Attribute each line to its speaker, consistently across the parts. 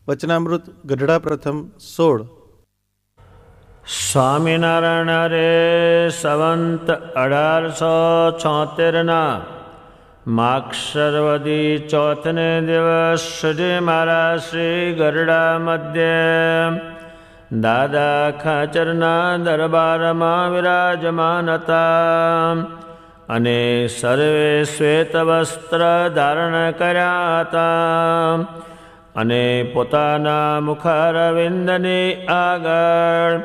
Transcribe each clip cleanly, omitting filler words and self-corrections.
Speaker 1: વચનામૃત ગઢડા પ્રથમ 16.
Speaker 2: સ્વામિનારાયણ હરે સંવંત 1876 માક્ષરવદી ચોથને દિવસ શ્રી મહારાજ શ્રી ગરડા મધ્યે દાદા ખાચરના દરબારમાં વિરાજમાન હતા અને સર્વે શ્વેત વસ્ત્ર ધારણ કર્યા હતા અને પોતાના મુખારવિંદની આગળ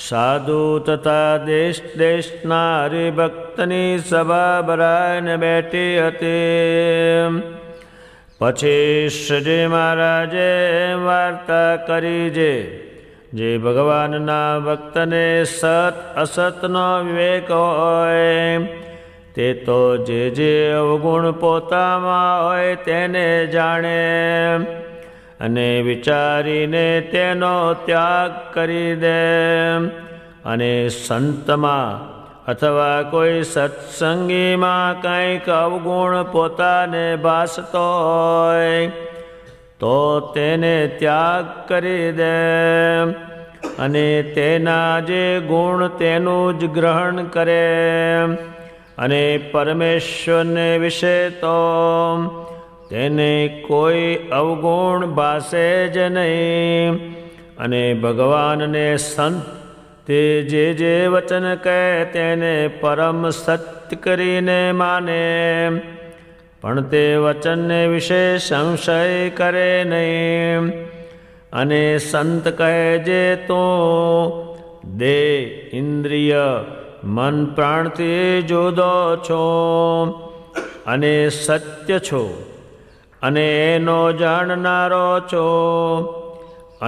Speaker 2: સાધુ તથા દેશ દેશના હરિભક્તની સભા ભરાઈને બેઠી હતી. પછી શ્રીજી મહારાજે વાર્તા કરી જે ભગવાનના ભક્તને સત અસતનો વિવેક હોય તે તો જે અવગુણ પોતામાં હોય તેને જાણે અને વિચારીને તેનો ત્યાગ કરી દે. અને સંતમાં અથવા કોઈ સત્સંગીમાં કંઈક અવગુણ પોતાને ભાસતો હોય તો તેને ત્યાગ કરી દે અને તેના જે ગુણ તેનું જ ગ્રહણ કરે. અને પરમેશ્વરને વિશે તો તેને કોઈ અવગુણ ભાસે જ નહીં. અને ભગવાનને સંત તે જે વચન કહે તેને પરમ સત્ય કરીને માને, પણ તે વચનને વિશે સંશય કરે નહીં. અને સંત કહે જે તું દેહ ઇન્દ્રિય મન પ્રાણથી જુદો છો અને સત્ય છો અને એનો જાણનારો છો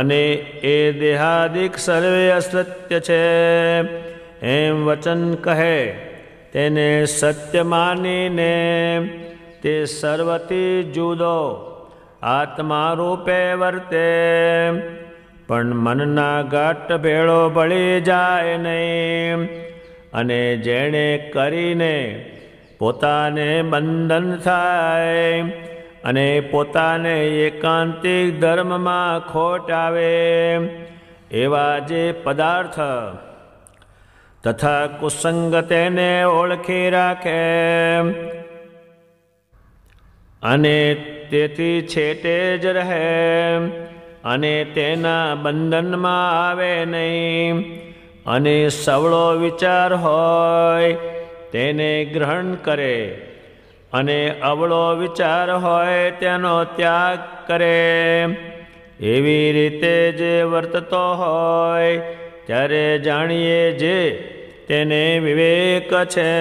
Speaker 2: અને એ દેહાદિક સર્વે અસત્ય છે એમ વચન કહે તેને સત્ય માનીને તે સર્વથી જુદો આત્મા રૂપે વર્તે, પણ મનના ગાંઠ ભેળો ભળી જાય નહીં. અને જેણે કરીને પોતાને બંધન થાય અને પોતાને એકાંતિક ધર્મમાં ખોટ આવે એવા જે પદાર્થ તથા કુસંગ તેને ઓળખી રાખે અને તેથી છેટે જ રહે અને તેના બંધનમાં આવે નહીં. અને સવળો વિચાર હોય તેને ગ્રહણ કરે અને અવળો વિચાર હોય તેનો ત્યાગ કરે. એવી રીતે જે વર્તતો હોય ત્યારે જાણીએ જે તેને વિવેક છે.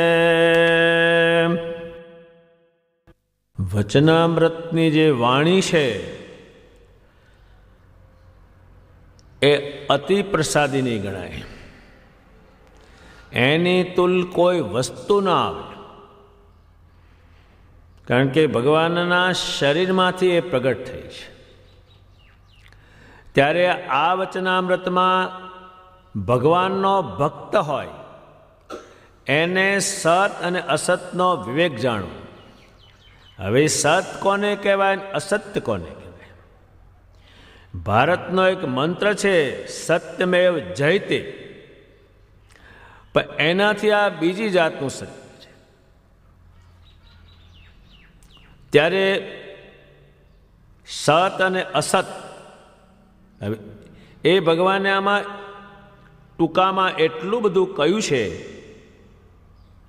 Speaker 2: વચનામૃતની જે વાણી છે એ અતિ પ્રસાદીની ગણાય. એની તુલ કોઈ વસ્તુ ના આવે, કારણ કે ભગવાનના શરીરમાંથી એ પ્રગટ થઈ છે. ત્યારે આ વચનામૃતમાં ભગવાનનો ભક્ત હોય એને સત અને અસતનો વિવેક જાણવો. હવે સત કોને કહેવાય, અસત્ય કોને કહેવાય? ભારતનો એક મંત્ર છે સત્યમેવ જયતે, પણ એનાથી આ બીજી જાતનું સત્ય છે. ત્યારે સત અને અસત હવે એ ભગવાને આમાં ટૂંકામાં એટલું બધું કહ્યું છે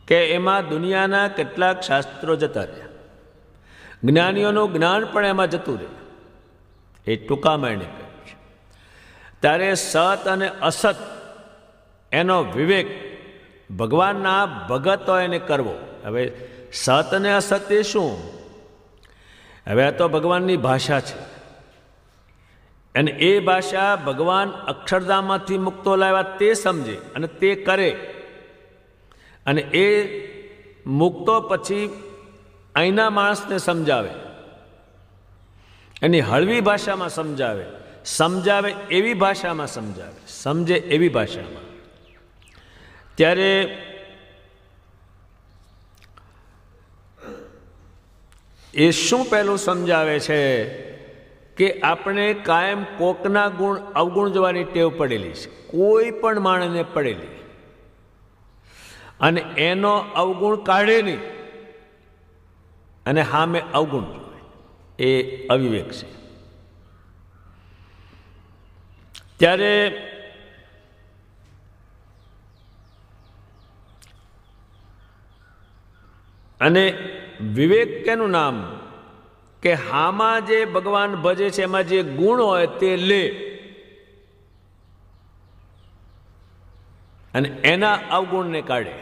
Speaker 2: કે એમાં દુનિયાના કેટલાક શાસ્ત્રો જતા રહ્યા, જ્ઞાનીઓનું જ્ઞાન પણ એમાં જતું રહે. એ ટૂંકામાં એને કહ્યું છે. ત્યારે સત અને અસત એનો વિવેક ભગવાનના ભગતો એને કરવો. હવે સત અને અસત એ શું? હવે આ તો ભગવાનની ભાષા છે અને એ ભાષા ભગવાન અક્ષરધામમાંથી મુક્તો લાવ્યા તે સમજે અને તે કરે. અને એ મુક્તો પછી અહીંના માણસને સમજાવે, એની હળવી ભાષામાં સમજાવે એવી ભાષામાં સમજાવે, સમજે એવી ભાષામાં. ત્યારે એ શું પહેલું સમજાવે છે કે આપણે કાયમ કોકના ગુણ અવગુણ જોવાની ટેવ પડેલી છે, કોઈ પણ માણસને પડેલી, અને એનો અવગુણ કાઢે નહીં અને સામે અવગુણ જોવે, એ અવિવેક છે. ત્યારે અને વિવેક કેનું નામ કે હામાં જે ભગવાન ભજે છે એમાં જે ગુણ હોય તે લે અને એના અવગુણને કાઢે,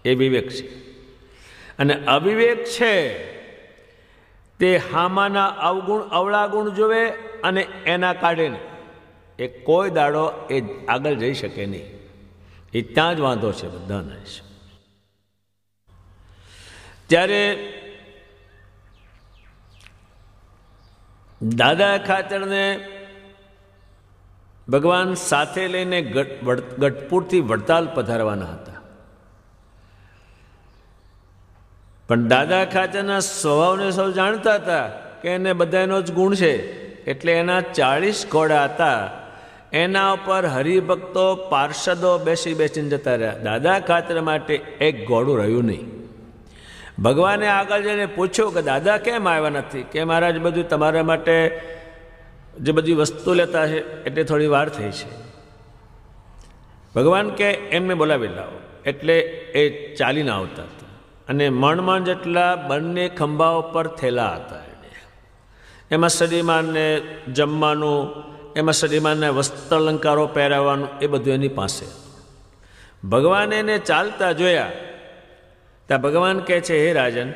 Speaker 2: એ વિવેક છે. અને અવિવેક છે તે હામાના અવગુણ અવળા ગુણ જોવે અને એના કાઢે નહીં. એ કોઈ દાડો એ આગળ જઈ શકે નહીં. એ ત્યાં જ વાંધો છે બધાને. ત્યારે દાદા ખાચરને ભગવાન સાથે લઈને ગઢપુરથી વડતાલ પધારવાના હતા, પણ દાદા ખાચરના સ્વભાવને સૌ જાણતા હતા કે એને બધાનો જ ગુણ છે, એટલે એના 40 ઘોડા હતા. એના ઉપર હરિભક્તો પાર્ષદો બેસીને જતા રહ્યા. દાદા ખાચર માટે એક ઘોડું રહ્યું નહીં. ભગવાને આગળ જઈને પૂછ્યું કે દાદા કેમ આવ્યા નથી? કે મહારાજ બધું તમારા માટે જે બધી વસ્તુ લેતા છે એટલે થોડી વાર થઈ છે. ભગવાન કે એમને બોલાવી લાવો. એટલે એ ચાલીને આવતા હતા અને મણ જેટલા બંને ખંભા ઉપર થેલા હતા. એમાં સડીમાનને જમવાનું, એમાં સડીમાનને વસ્ત્ર અલંકારો પહેરાવવાનું, એ બધું એની પાસે. ભગવાને એને ચાલતા જોયા ત્યાં ભગવાન કહે છે, હે રાજન,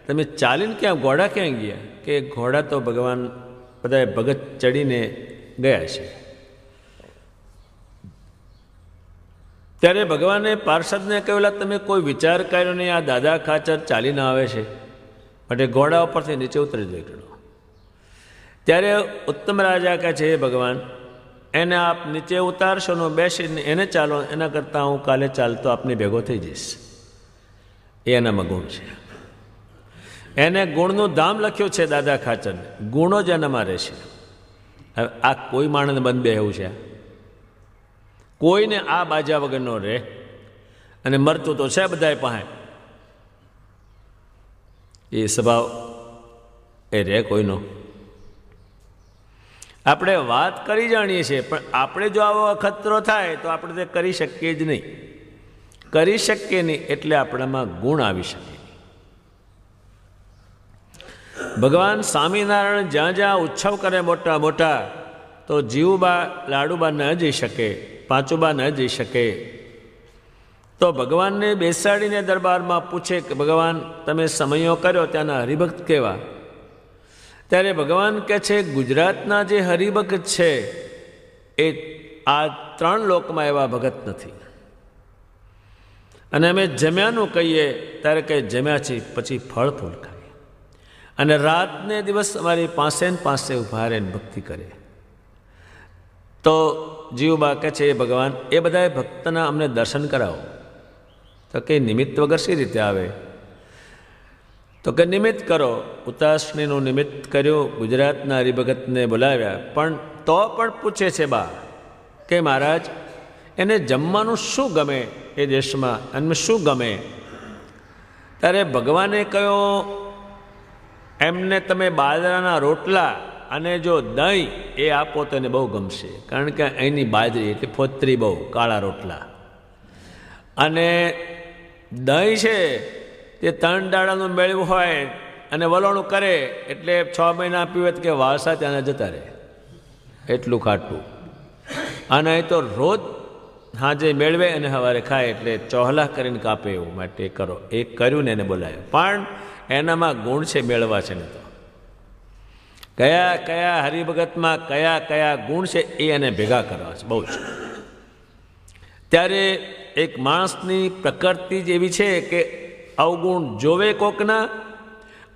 Speaker 2: તમે ચાલીને ક્યાં, ઘોડા ક્યાં ગયા? કે ઘોડા તો ભગવાન બધા ભગત ચડીને ગયા છે. ત્યારે ભગવાને પાર્ષદને કહ્યું, તમે કોઈ વિચાર કર્યો નહીં, આ દાદા ખાચર ચાલીને આવે છે, માટે ઘોડા ઉપરથી નીચે ઉતરી દો. ત્યારે ઉત્તમ રાજા કહે છે, હે ભગવાન, એને આપ નીચે ઉતારશો ને બેસીને એને ચાલો, એના કરતાં હું કાલે ચાલતો આપની ભેગો થઈ જઈશ. એ એનામાં ગુણ છે. એને ગુણનું ધામ લખ્યું છે દાદા ખાચરને, ગુણો જ એનામાં રહેશે. હવે આ કોઈ માણસને બંધ બે એવું છે? કોઈને આ બાજા વગરનો રહે, અને મરતું તો છે બધાય પાસે. એ સ્વભાવ એ રહે કોઈનો? આપણે વાત કરી જાણીએ છીએ, પણ આપણે જો આવો અખતરો થાય તો આપણે તે કરી શકીએ જ નહીં. કરી શકીએ નહીં એટલે આપણામાં ગુણ આવી શકે. ભગવાન સ્વામિનારાયણ જ્યાં જ્યાં ઉત્સવ કરે મોટા મોટા, તો જીવુબા લાડુબા ન જઈ શકે, પાંચુબા ન જઈ શકે. તો ભગવાનને બેસાડીને દરબારમાં પૂછે કે ભગવાન, તમે સમયો કર્યો ત્યાંના હરિભક્ત કેવા? ત્યારે ભગવાન કહે છે, ગુજરાતના જે હરિભક્ત છે એ આ 3 લોકમાં એવા ભગત નથી. અને અમે જમ્યાનું કહીએ ત્યારે કે જમ્યા છીએ, પછી ફળ ફૂલ ખાઈએ, અને રાતને દિવસ અમારી પાસે ને પાસે ઉભા રહીને ભક્તિ કરે. તો જીવબા કહે છે, ભગવાન, એ બધા ભક્તના અમને દર્શન કરાવો. તો કે નિમિત્ત વગર શી રીતે આવે? તો કે નિમિત્ત કરો. ઉતાસણીનું નિમિત્ત કર્યું, ગુજરાતના હરિભગતને બોલાવ્યા. પણ તો પણ પૂછે છે બા કે મહારાજ, એને જમવાનું શું ગમે એ દેશમાં, એમને શું ગમે? ત્યારે ભગવાને કહ્યું, એમને તમે બાજરાના રોટલા અને જો દહીં એ આપો તો એને બહુ ગમશે, કારણ કે અહીંની બાજરી એટલે ફોતરી બહુ, કાળા રોટલા. અને દહીં છે તે 3 દાડાનું મેળવું હોય અને વલોણું કરે એટલે 6 મહિના પીવે કે વાસા ત્યાં જતા રહે, એટલું ખાટું. અને અહીં તો રોજ હાજે મેળવે અને સવારે ખાય, એટલે ચોહલા કરીને કાપે. એવું માટે કરો. એ કર્યું ને એને બોલાવ્યો. પણ એનામાં ગુણ છે, મેળવા છે ને. તો કયા કયા હરિભગતમાં કયા કયા ગુણ છે એ એને ભેગા કરવા છે, બહુ છે. ત્યારે એક માણસની પ્રકૃતિ જ એવી છે કે અવગુણ જોવે કોકના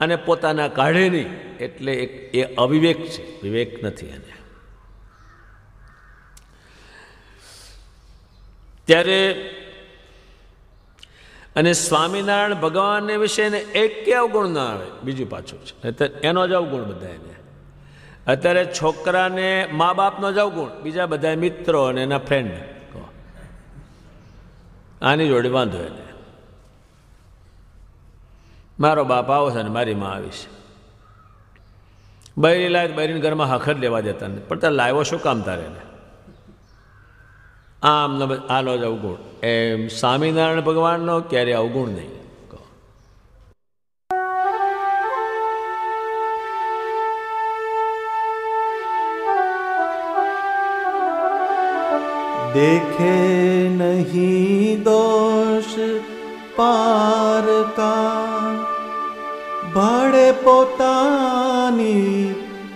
Speaker 2: અને પોતાના કાઢે નહીં, એટલે એ અવિવેક છે, વિવેક નથી એને. ત્યારે અને સ્વામિનારાયણ ભગવાનને વિશે એક કે અવગુણ ના આવે, બીજું પાછું છે, એનો જ અવગુણ બધા એને. અત્યારે છોકરાને મા બાપનો જ અવગુણ, બીજા બધા મિત્રો અને એના ફ્રેન્ડ, આની જોડે વાંધો એને. મારો બાપ આવો છે ને મારી માં આવી છે. બૈરી લાય, બૈરીને ઘરમાં હખર લેવા દેતા ને, પણ તારે લાવ્યો શું કામ તારે ને? આમ આનો જ અવગુણ. એમ સ્વામિનારાયણ ભગવાનનો ક્યારે અવગુણ નહીં.
Speaker 1: देखे नहीं दोष पार का, भाड़े पोतानी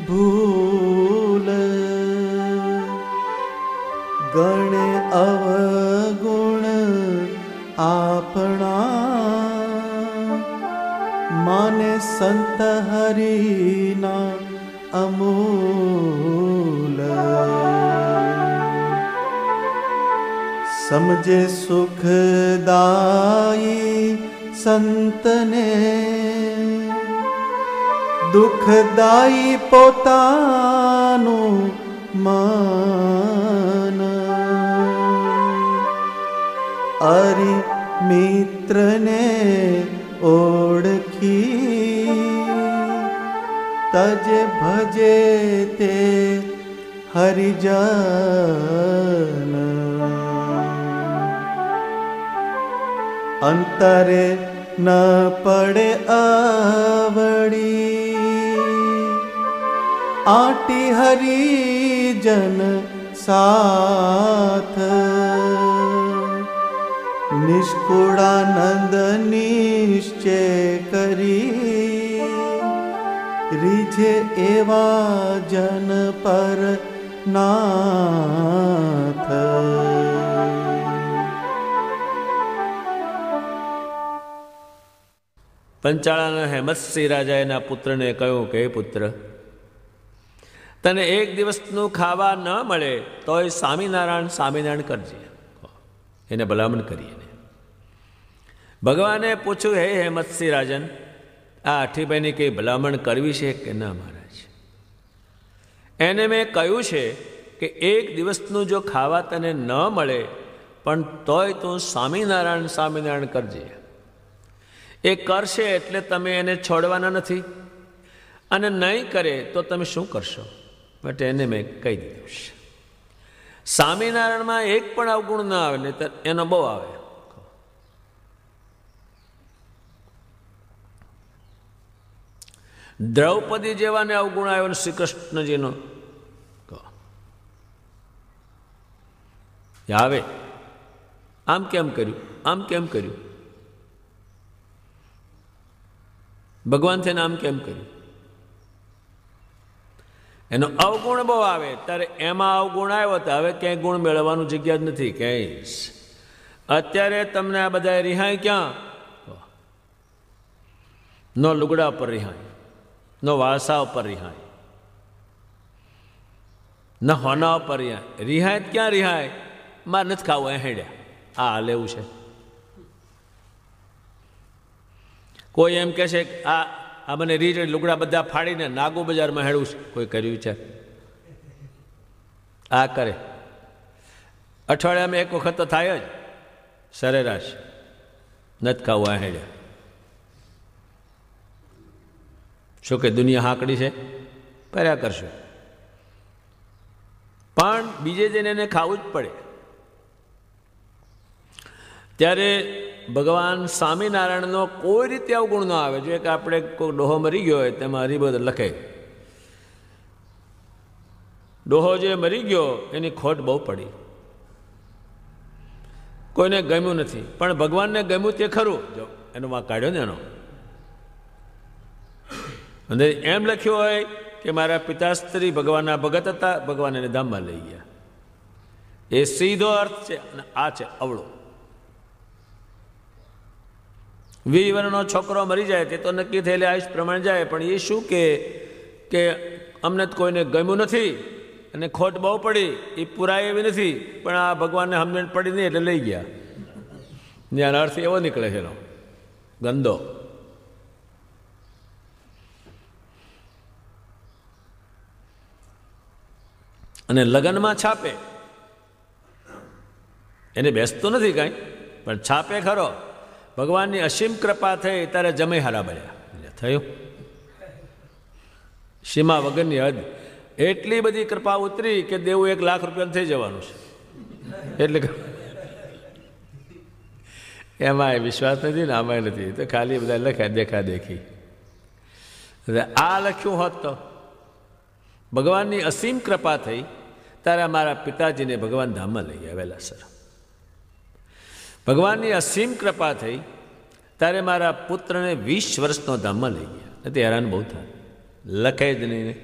Speaker 1: भूल, गणे अवगुण आपणा, माने संत हरिना अमूल. समझे सुखदाई संतने, दुखदाई पोताનું મન. અરિ મિત્રને ઓળખી, તજે ભજે તે હરિજન. અંતરે ન પડે અવળી, આટી હરિજન સાથ. નિષ્કુળાનંદ નિશ્ચય કરી, રીઝે એવા જન પર નાથ.
Speaker 2: પંચાળાના હેમતસિંહ રાજા એના પુત્રને કહ્યું કે પુત્ર, તને એક દિવસનું ખાવા ન મળે તોય સ્વામિનારાયણ કરજે. એને ભલામણ કરીએ. ભગવાને પૂછ્યું, હે હેમતસિંહ રાજન, આ આઠીભાઈની કંઈ ભલામણ કરવી છે કે ના મહારાજ? એને મેં કહ્યું છે કે એક દિવસનું જો ખાવા તને ન મળે પણ તોય તું સ્વામિનારાયણ કરજે. એ કરશે એટલે તમે એને છોડવાના નથી, અને નહીં કરે તો તમે શું કરશો? માટે એને મેં કહી દીધું છે. સ્વામિનારાયણમાં એક પણ અવગુણ ના આવે, નહીં તો એનો બહુ આવે. દ્રૌપદી જેવાને અવગુણ આવ્યો ને શ્રી કૃષ્ણજીનો આવે. આમ કેમ કર્યું, આમ કેમ કર્યું? ભગવાન થઈને આમ કેમ કર્યું? એનો અવગુણ બહુ આવે. ત્યારે એમાં અવગુણ આવ્યો તો હવે ક્યાંય ગુણ મેળવવાનું જગ્યા જ નથી ક્યાંય. અત્યારે તમને આ બધા રિહાય ક્યાં? નો લુગડા ઉપર રિહાય, નો વાળસા ઉપર રિહાય, ન હોના ઉપર રિહાય. રિહાય ક્યાં રિહાય? મારે નથી ખાવું, એ હેડ્યા, આ લેવું છે. કોઈ એમ કહે છે આ મને રીચ લુગડા બધા ફાડીને નાગુ બજારમાં હેડવું છે, કોઈ કર્યું છે? આ કરે. અઠવાડિયામાં એક વખત તો થાય જ સરેરાશ. નથી ખાવું, આ હેડ્યા. શું કે દુનિયા હાંકડી છે? કર્યા કરશો, પણ બીજે જઈને એને ખાવું જ પડે. ત્યારે ભગવાન સ્વામિનારાયણનો કોઈ રીતે અવગુણ ન આવે. જો કે આપણે કોઈ ડોહો મરી ગયો હોય તેમાં હરિબોધ લખે, ડોહો જે મરી ગયો એની ખોટ બહુ પડી, કોઈને ગમ્યું નથી, પણ ભગવાનને ગમ્યું તે ખરું. જો એનો વાંક કાઢ્યો ને એનો, અને એમ લખ્યું હોય કે મારા પિતાશ્રી ભગવાનના ભગત હતા, ભગવાન એને ધામમાં લઈ ગયા. એ સીધો અર્થ છે. અને આ છે અવળો. 20 વર્ષનો છોકરો મરી જાય તે તો નક્કી થયેલી આયુષ પ્રમાણે જાય, પણ એ શું કે અમને કોઈને ગમ્યું નથી અને ખોટ બહુ પડી, એ પુરાય એવી નથી, પણ આ ભગવાનને સમજણ પડી નહીં એટલે લઈ ગયા. જ્યાં અર્થ એવો નીકળે છે ગંદો. અને લગ્નમાં છાપે, એને બેસતું નથી કાંઈ, પણ છાપે ખરો. ભગવાનની અસીમ કૃપા થઈ ત્યારે જમે હારા બન્યા. થયું સીમા વગરની હદ. એટલી બધી કૃપા ઉતરી કે દેવું 1 લાખ રૂપિયા થઈ જવાનું છે. એટલે એમાં વિશ્વાસ નથી ને આમાં નથી, તો ખાલી બધા લખ્યા દેખા દેખી. આ લખ્યું હોત તો ભગવાનની અસીમ કૃપા થઈ ત્યારે મારા પિતાજીને ભગવાન ધામમાં લઈ ગયા વહેલાસર. ભગવાનની અસીમ કૃપા થઈ ત્યારે મારા પુત્રને 20 વર્ષનો ધામમાં લઈ ગયા. નથી હેરાન બહુ થાય, લખે જ નહીં.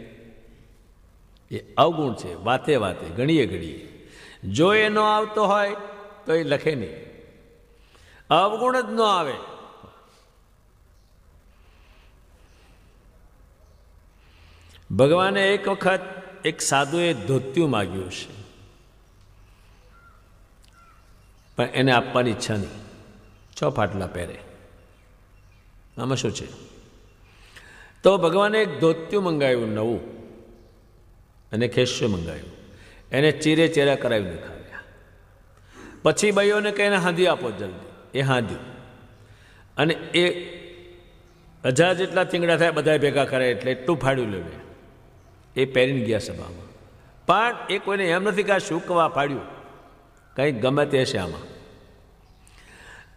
Speaker 2: એ અવગુણ છે, વાતે વાતે ઘડીએ ઘડીએ. જો એ ન આવતો હોય તો એ લખે નહીં, અવગુણ જ ન આવે. ભગવાને એક વખત એક સાધુએ ધોતિયું માગ્યું છે, પણ એને આપવાની ઈચ્છા નહીં. 6 ફાટલા પહેરે, આમાં શું છે? તો ભગવાને એક ધોતિયું મંગાવ્યું નવું, અને ખેસ્યું મંગાવ્યું. એને ચીરે ચેરા કરાવીને ખાવ્યા. પછી ભાઈઓને કહીને હાંધી આપો જલ્દી. એ હાંધ્યું, અને એ 1000 જેટલા થીંગડા થાય બધા ભેગા કરે એટલે એટલું ફાડ્યું લેવે. એ પહેરીને ગયા સભામાં. પણ એ કોઈને એમ નથી કે આ શું કવા ફાડ્યું, કંઈક ગમે તે છે આમાં.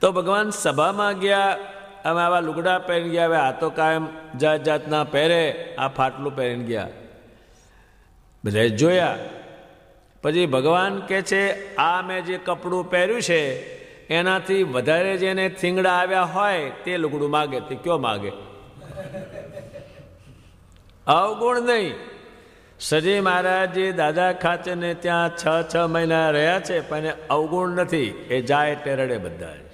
Speaker 2: તો ભગવાન સભામાં ગયા, અમે આવા લુગડા પહેરીને ગયા. હવે આ તો કાયમ જાત જાતના પહેરે, આ ફાટલું પહેરીને ગયા. બધા જોયા. પછી ભગવાન કહે છે, આ મેં જે કપડું પહેર્યું છે એનાથી વધારે જેને થીંગડા આવ્યા હોય તે લુગડું માગે. તે કયો માગે? અવગુણ નહીં. સજી મહારાજજી દાદા ખાચરને ત્યાં 6 મહિના રહ્યા છે, પણ એ અવગુણ નથી. એ જાય એટલે રડે બધા જ,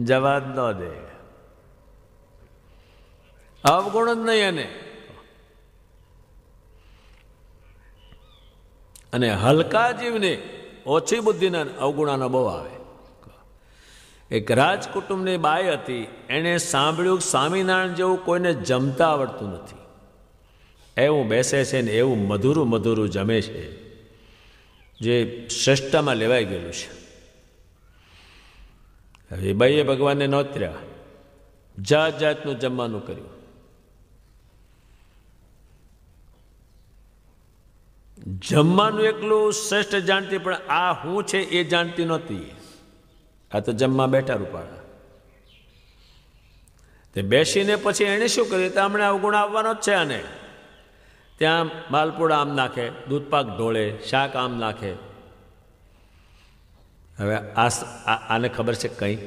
Speaker 2: જવા જ ન દે. અવગુણ જ નહીં એને. અને હલકા જીવને ઓછી બુદ્ધિના અવગુણાનો બહુ આવે. એક રાજકુટુંબની બાઈ હતી, એણે સાંભળ્યું સ્વામિનારાયણ જેવું કોઈને જમતા આવડતું નથી. એવું બેસે છે ને એવું મધુરું મધુરું જમે છે, જે શ્રેષ્ઠમાં લેવાઈ ગયેલું છે. હવે બાઈએ ભગવાનને નોતર્યા, જાત જાતનું જમવાનું કર્યું. જમવાનું એકલું શ્રેષ્ઠ જાણતી, પણ આ હું છે એ જાણતી નહોતી. આ તો જમવા બેઠા રૂપાળા. તે બેસીને પછી એણે શું કર્યું? તો હમણાં અવગુણ આવવાનો જ છે આને. ત્યાં માલપુડા આમ નાખે, દૂધપાક ઢોળે, શાક આમ નાખે. હવે આને ખબર છે કંઈ,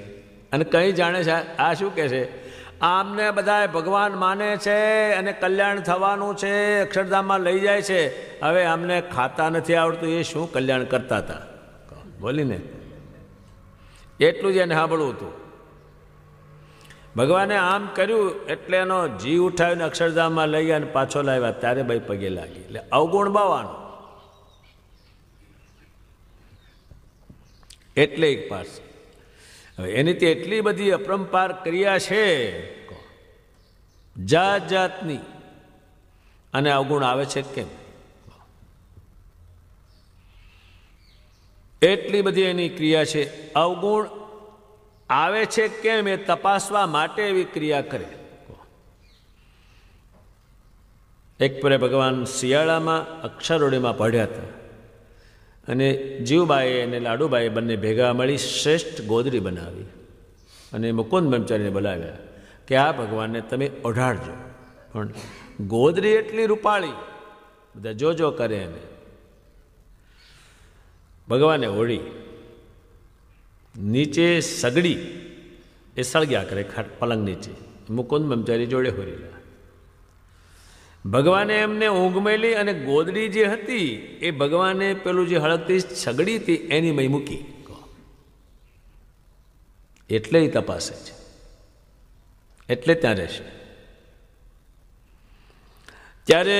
Speaker 2: અને કંઈ જાણે છે. આ શું કહે છે? આમને બધા ભગવાન માને છે અને કલ્યાણ થવાનું છે, અક્ષરધામમાં લઈ જાય છે. હવે આમને ખાતા નથી આવડતું, એ શું કલ્યાણ કરતા હતા? બોલીને એટલું જ એને સાંભળવું હતું. ભગવાને આમ કર્યું એટલે એનો જીવ ઉઠાવીને અક્ષરધામમાં લઈ ગયા અને પાછો લાવ્યા. ત્યારે ભાઈ પગે લાગી. એટલે અવગુણ બાવાનો. એટલે એક પાસે હવે એની તે એટલી બધી અપરંપાર ક્રિયા છે જાત જાતની, અને અવગુણ આવે છે કેમ? એટલી બધી એની ક્રિયા છે. અવગુણ આવે છે કેમ એ તપાસવા માટે એવી ક્રિયા કરે. એક પરે ભગવાન શિયાળામાં અક્ષરોડીમાં પઢ્યા હતા, અને જીવબાઈએ અને લાડુબાઈએ બંને ભેગા મળી શ્રેષ્ઠ ગોદડી બનાવી અને મુકુંદ બ્રહ્મચારીને બોલાવ્યા કે આ ભગવાનને તમે ઓઢાડજો. પણ ગોદડી એટલી રૂપાળી, બધા જોજો કરે. એને ભગવાને ઓળી, નીચે સગડી એ સળગ્યા કરે પલંગ નીચે. મુકુંદ બ્રહ્મચારી જોડે હોરેલા. ભગવાને એમને ઊંઘ મેલી, અને ગોદડી જે હતી એ ભગવાને પેલું જે હળગતી સગડી હતી એની મય મૂકી. એટલે એ તપાસે છે, એટલે ત્યાં રહેશે. ત્યારે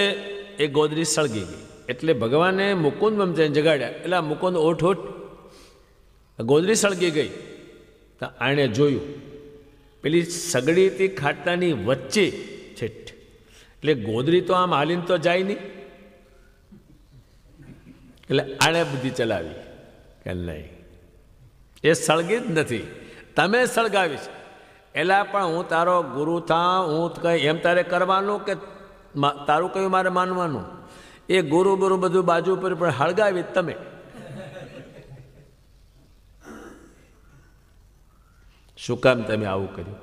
Speaker 2: એ ગોદડી સળગી ગઈ. એટલે ભગવાને મુકુંદ બ્રહ્મચારીને જગાડ્યા. એટલે મુકુંદ ઓઠ ગોદડી સળગી ગઈ. તો આણે જોયું પેલી સગડી હતી ખાટલાની વચ્ચે છેટ. એટલે ગોદડી તો આમ હાલીને તો જાય નહીં, એટલે આણે બુદ્ધિ ચલાવી કે નહીં, એ સળગી જ નથી, તમે સળગાવીશ. એલા પણ હું તારો ગુરુ થાઉં, હું કંઈ એમ તારે કરવાનું કે તારું કયું મારે માનવાનું? એ ગુરુ ગુરુ બધું બાજુ ઉપર પણ હળગાવી તમે. શું કામ તમે આવું કર્યું?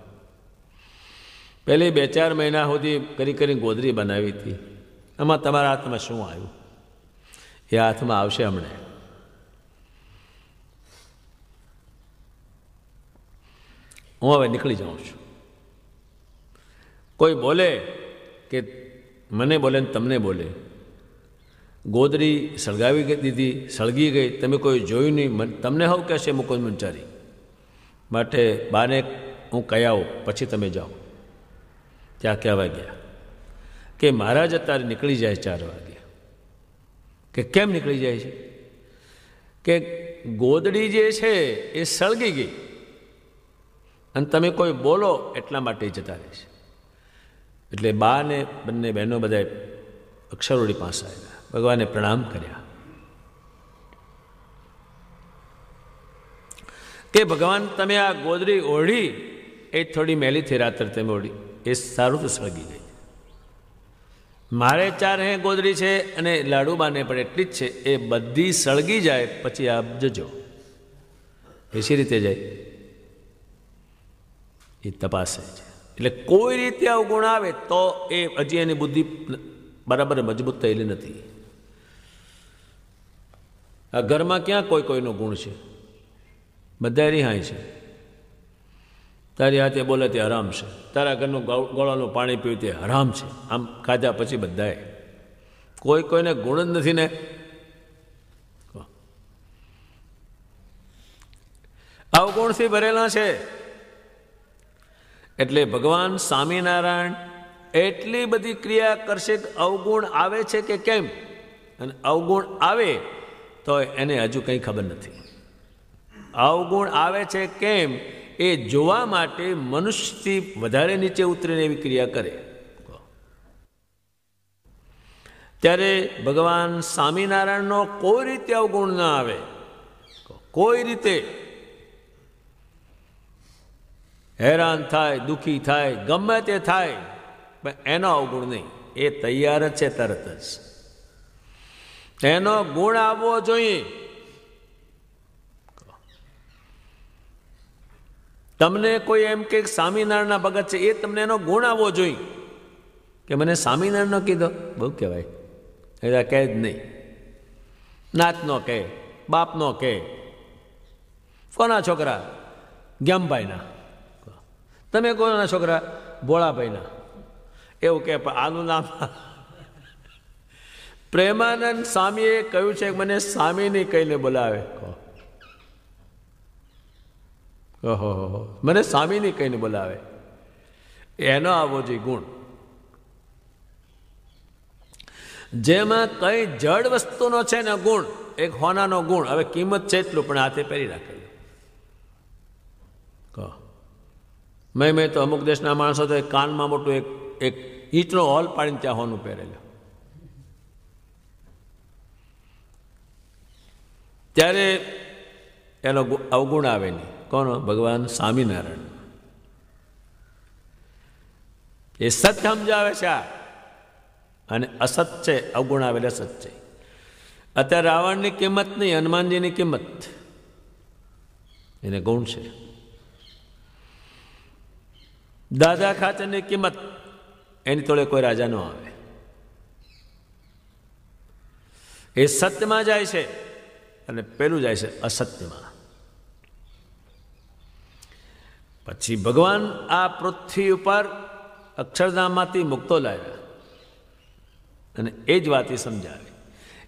Speaker 2: પહેલી 2-4 મહિના સુધી કરી ગોદરી બનાવી હતી. આમાં તમારા હાથમાં શું આવ્યું? એ હાથમાં આવશે હમણાં. હું હવે નીકળી જાઉં છું. કોઈ બોલે કે મને બોલે ને તમને બોલે, ગોદરી સળગાવી દીધી, સળગી ગઈ, તમે કોઈ જોયું નહીં, તમને હવ કહેશે મુકુંદ મુંચારી. માટે બાને હું કહી આવું, પછી તમે જાઓ. ત્યાં કહેવા ગયા કે મહારાજ અત્યારે નીકળી જાય 4 વાગે. કે કેમ નીકળી જાય છે? કે ગોદડી જે છે એ સળગી ગઈ અને તમે કોઈ બોલો એટલા માટે જતા રહેશે. એટલે બા ને બંને બહેનો બધા અક્ષરોડી પાસે આવ્યા, ભગવાને પ્રણામ કર્યા કે ભગવાન તમે આ ગોદડી ઓઢી એ થોડી મેલી થઈ, રાત્રે તમે ઓઢી એ સારું તો સળગી ગઈ. મારે 4 ગોદડી છે અને લાડુબાને પણ એટલી જ છે, એ બધી સળગી જાય પછી આપ જજો. એસી રીતે જાય એ તપાસે છે. એટલે કોઈ રીતે અવગુણ આવે તો એ હજી એની બુદ્ધિ બરાબર મજબૂત થયેલી નથી. આ ઘરમાં ક્યાં કોઈ કોઈનો ગુણ છે? બધા રિહાય છે. તારી હાથે બોલે તે હરામ છે, તારા ઘરનું ગોળાનું પાણી પીવું તે હરામ છે, આમ ખાધા પછી બધાએ. કોઈ કોઈને ગુણ જ નથી ને. અવગુણથી ભરેલા છે. એટલે ભગવાન સ્વામિનારાયણ એટલી બધી ક્રિયા કરશે કે અવગુણ આવે છે કે કેમ, અને અવગુણ આવે તો એને હજુ કંઈ ખબર નથી. અવગુણ આવે છે કેમ એ જોવા માટે મનુષ્યથી વધારે નીચે ઉતરીને એવી ક્રિયા કરે. ત્યારે ભગવાન સ્વામિનારાયણનો કોઈ રીતે અવગુણ ના આવે, કોઈ રીતે. હેરાન થાય, દુઃખી થાય, ગમે તે થાય, પણ એનો અવગુણ નહીં. એ તૈયાર જ છે તરત જ. એનો ગુણ આવવો જોઈએ. તમને કોઈ એમ કે સ્વામિનારાયણના ભગત છે, એ તમને એનો ગુણ આવવો જોઈએ કે મને સ્વામિનારાયણનો કીધો. બહુ કહેવાય, એ કહે જ નહીં. નાતનો કહે, બાપનો કહે, કોના છોકરા? જ્ઞામભાઈના. તમે કોના છોકરા? ભોળાભાઈના. એવું કે આનું નામ. પ્રેમાનંદ સ્વામીએ કહ્યું છે કે મને સ્વામીની કહીને બોલાવે. ઓહો, મને સ્વામીની કહીને બોલાવે. એનો આવવો જોઈએ ગુણ. જેમાં કઈ જડ વસ્તુનો છે ને ગુણ, એક હોનાનો ગુણ. હવે કિંમત છે એટલું, પણ હાથે પહેરી રાખેલું. મેં તો અમુક દેશના માણસો તો કાનમાં મોટું એક ઈંટનો હોલ પાડીને ત્યાં હોનું પહેરેલું. ત્યારે એનો અવગુણ આવે નહીં. કોનો? ભગવાન સ્વામિનારાયણ. એ સત્ય સમજાવે છે આ, અને અસત છે, અવગુણ આવેલે સત છે. અત્યારે રાવણની કિંમત નહીં, હનુમાનજીની કિંમત. એને ગુણ છે. દાદા ખાચરની કિંમત, એની તોડે કોઈ રાજા ન આવે. એ સત્યમાં જાય છે અને પેલું જાય છે અસત્યમાં. પછી ભગવાન આ પૃથ્વી ઉપર અક્ષરધામમાંથી મુક્તો લાવ્યા અને એ જ વાત સમજાવે.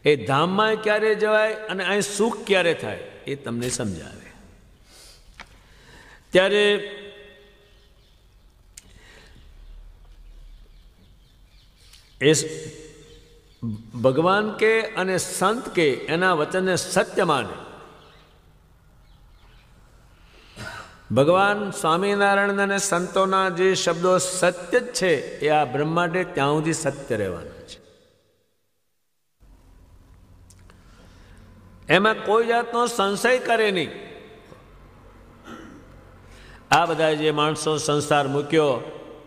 Speaker 2: એ ધામમાં ક્યારે જવાય અને અહીં સુખ ક્યારે થાય એ તમને સમજાવે. ત્યારે એ ભગવાન કે અને સંત કે એના વચનને સત્ય માને. ભગવાન સ્વામિનારાયણ અને સંતોના જે શબ્દો સત્ય જ છે એ આ બ્રહ્માંડે ત્યાં સુધી સત્ય રહેવાના છે. એમાં કોઈ જાતનો સંશય કરે નહીં. આ બધા જે માણસો સંસાર મૂક્યો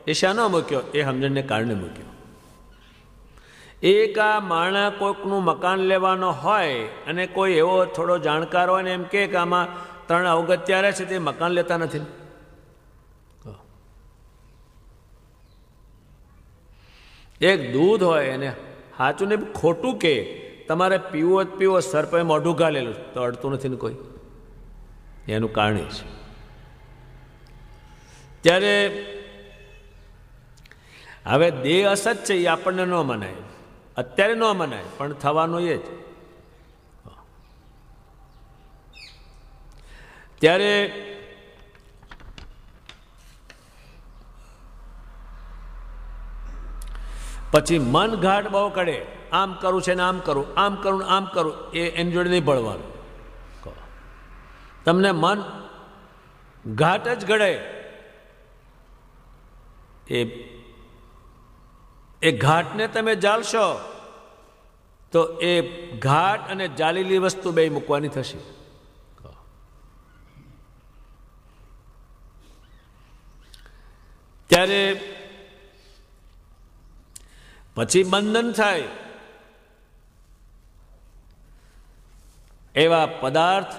Speaker 2: એ શાનો મૂક્યો? એ સમજણને કારણે મૂક્યો. એક આ માણા કોઈકનું મકાન લેવાનો હોય અને કોઈ એવો થોડો જાણકાર હોય ને એમ કે આમાં 3 અવગત્યા છે તે મકાન લેતા નથી. એક દૂધ હોય એને સાચું ને ખોટું કે તમારે પીવો જ પીવો, સરપે મોઢું ગાલેલું તો અડતું નથી ને કોઈ. એનું કારણ છે. ત્યારે હવે દેહ અસત છે એ આપણને ન મનાય, અત્યારે ન મનાય, પણ થવાનું એ જ. ત્યારે પછી મન ઘાટ બહુ કરે, આમ કરું છે ને આમ કરું, આમ કરું આમ કરું, એ એની જોડે નહીં ભળવાનું. તમને મન ઘાટ જ ઘડે, એ ઘાટને તમે જાળશો તો એ ઘાટ અને જાલેલી વસ્તુ બે મૂકવાની થશે. ત્યારે પછી બંધન થાય. એવા પદાર્થ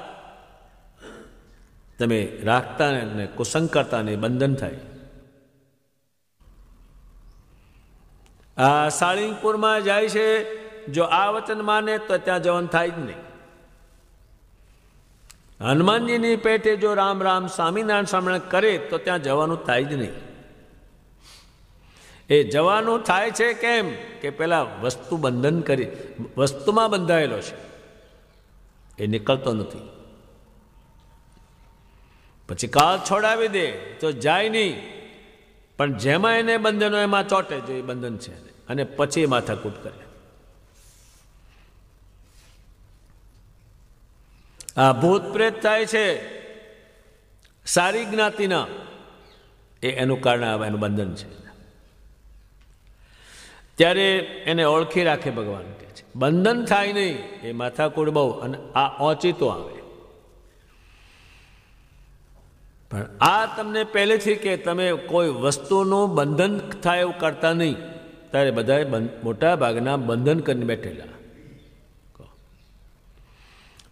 Speaker 2: તમે રાખતા ને કુસંગ કરતા ને બંધન થાય. આ સાળીંગપુરમાં જાય છે, જો આ વચન માને તો ત્યાં જવાનું થાય જ નહીં. હનુમાનજીની પેટે જો રામ રામ સ્વામિનારાયણ સ્વામિનારાયણ કરે તો ત્યાં જવાનું થાય જ નહીં. એ જવાનું થાય છે કેમ? કે પેલા વસ્તુ બંધન કરી, વસ્તુમાં બંધાયેલો છે, એ નીકળતો નથી. પછી કાળ છોડાવી દે તો જાય નહીં, પણ જેમાં એને બંધન હોય એમાં ચોટે જો એ બંધન છે, અને પછી માથાકૂટ કરે. આ ભૂત પ્રેત થાય છે સારી જ્ઞાતિના, એ એનું કારણ એનું બંધન છે. ત્યારે એને ઓળખી રાખે ભગવાન કહે છે. બંધન થાય નહીં, એ માથાકૂટ બહુ, અને આ ઓચિતો આવે. પણ આ તમને પહેલેથી કે તમે કોઈ વસ્તુનું બંધન થાય એવું કરતા નહીં, ત્યારે બધા મોટા ભાગના બંધન કરીને બેઠેલા.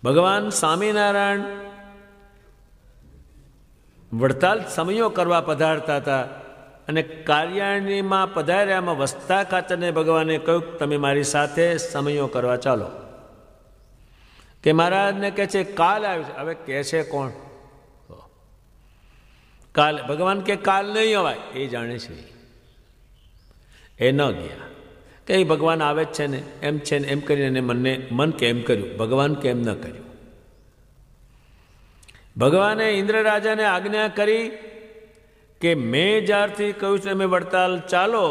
Speaker 2: ભગવાન સ્વામિનારાયણ વડતાલ સમયો કરવા પધારતા હતા, અને કાર્યાણીમાં પધાર્યામાં વસ્તા ખાચરને ભગવાને કહ્યું તમે મારી સાથે સમયો કરવા ચાલો. કે મહારાજને કહે છે કાલ આવ્યું છે. હવે કહે છે કોણ? કાલ. ભગવાન કે કાલ નહીં અવાય, એ જાણે છે. એ ન ગયા. કે ભગવાન આવે જ છે ને, એમ છે ને, એમ કરીને મન કેમ કર્યું, ભગવાન કેમ ન કર્યું. ભગવાને ઇન્દ્ર રાજાને આજ્ઞા કરી કે મેં જ્યારથી કહ્યું છે મેં વડતાલ ચાલો,